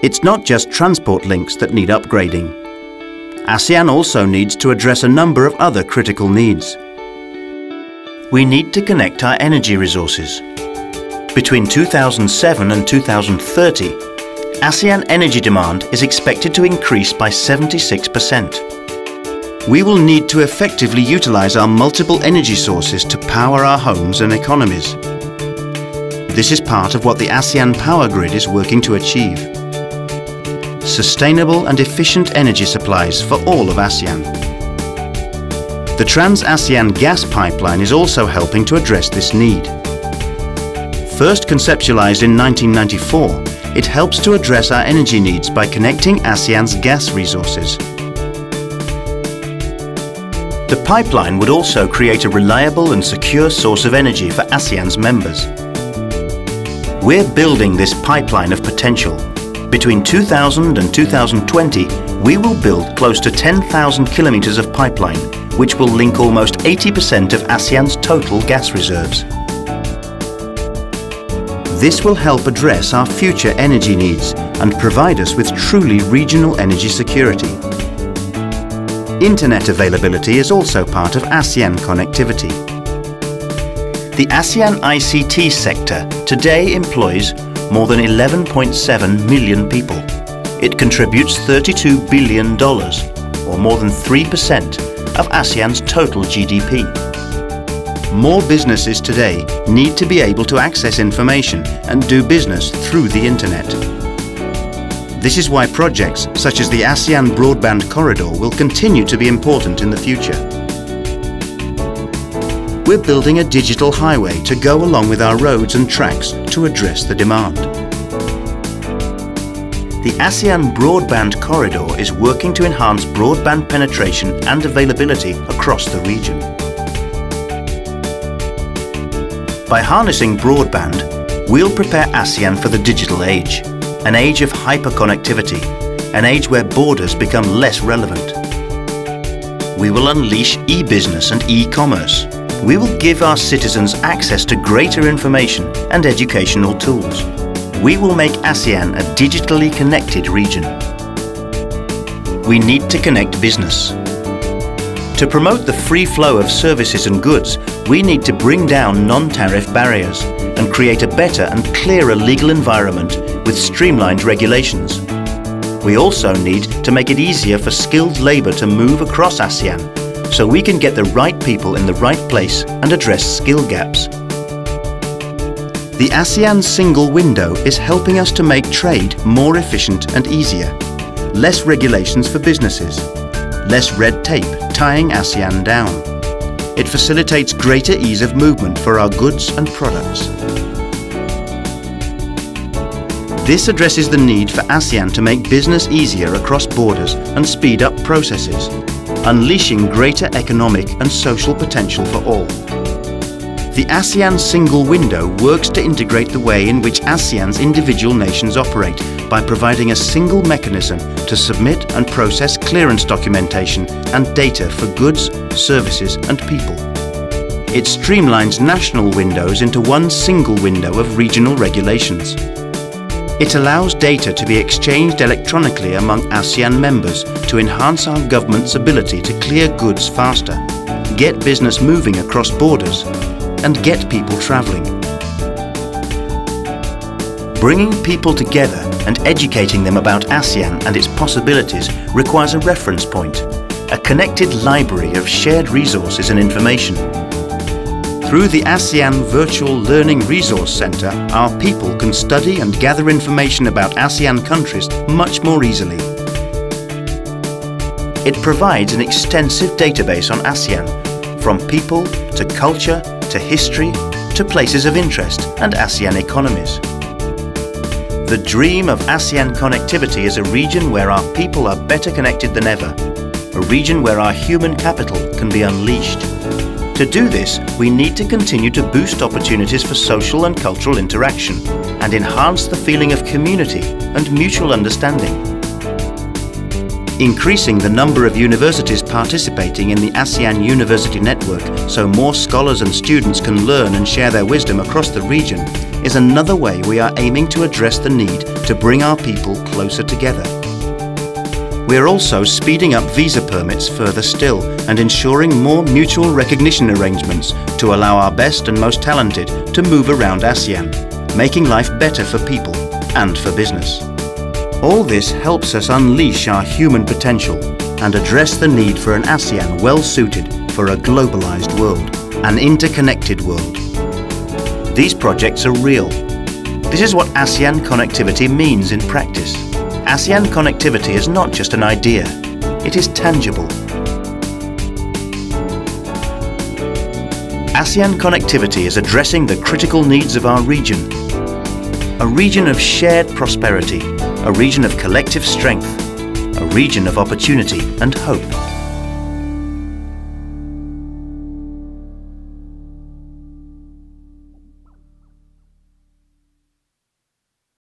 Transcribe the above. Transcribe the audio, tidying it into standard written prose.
It's not just transport links that need upgrading. ASEAN also needs to address a number of other critical needs. We need to connect our energy resources. Between 2007 and 2030, ASEAN energy demand is expected to increase by 76%. We will need to effectively utilize our multiple energy sources to power our homes and economies. This is part of what the ASEAN Power Grid is working to achieve. Sustainable and efficient energy supplies for all of ASEAN. The Trans-ASEAN gas pipeline is also helping to address this need. First conceptualized in 1994, it helps to address our energy needs by connecting ASEAN's gas resources. The pipeline would also create a reliable and secure source of energy for ASEAN's members. We're building this pipeline of potential. Between 2000 and 2020, we will build close to 10,000 kilometers of pipeline, which will link almost 80% of ASEAN's total gas reserves. This will help address our future energy needs and provide us with truly regional energy security. Internet availability is also part of ASEAN connectivity. The ASEAN ICT sector today employs more than 11.7 million people. It contributes $32 billion, or more than 3% of ASEAN's total GDP. More businesses today need to be able to access information and do business through the internet. This is why projects such as the ASEAN Broadband Corridor will continue to be important in the future. We're building a digital highway to go along with our roads and tracks to address the demand. The ASEAN Broadband Corridor is working to enhance broadband penetration and availability across the region. By harnessing broadband, we'll prepare ASEAN for the digital age, an age of hyperconnectivity, an age where borders become less relevant. We will unleash e-business and e-commerce. We will give our citizens access to greater information and educational tools. We will make ASEAN a digitally connected region. We need to connect business. To promote the free flow of services and goods, we need to bring down non-tariff barriers and create a better and clearer legal environment with streamlined regulations. We also need to make it easier for skilled labour to move across ASEAN so we can get the right people in the right place and address skill gaps. The ASEAN single window is helping us to make trade more efficient and easier. Less regulations for businesses. Less red tape tying ASEAN down. It facilitates greater ease of movement for our goods and products. This addresses the need for ASEAN to make business easier across borders and speed up processes, unleashing greater economic and social potential for all. The ASEAN single window works to integrate the way in which ASEAN's individual nations operate by providing a single mechanism to submit and process clearance documentation and data for goods, services and people. It streamlines national windows into one single window of regional regulations. It allows data to be exchanged electronically among ASEAN members to enhance our government's ability to clear goods faster, get business moving across borders, and get people travelling. Bringing people together and educating them about ASEAN and its possibilities requires a reference point, a connected library of shared resources and information. Through the ASEAN Virtual Learning Resource Centre, our people can study and gather information about ASEAN countries much more easily. It provides an extensive database on ASEAN, from people to culture to history to places of interest and ASEAN economies. The dream of ASEAN connectivity is a region where our people are better connected than ever, a region where our human capital can be unleashed. To do this, we need to continue to boost opportunities for social and cultural interaction and enhance the feeling of community and mutual understanding. Increasing the number of universities participating in the ASEAN University Network so more scholars and students can learn and share their wisdom across the region is another way we are aiming to address the need to bring our people closer together. We are also speeding up visa permits further still and ensuring more mutual recognition arrangements to allow our best and most talented to move around ASEAN, making life better for people and for business. All this helps us unleash our human potential and address the need for an ASEAN well suited for a globalized world, an interconnected world. These projects are real. This is what ASEAN connectivity means in practice. ASEAN connectivity is not just an idea, it is tangible. ASEAN connectivity is addressing the critical needs of our region. A region of shared prosperity, a region of collective strength, a region of opportunity and hope.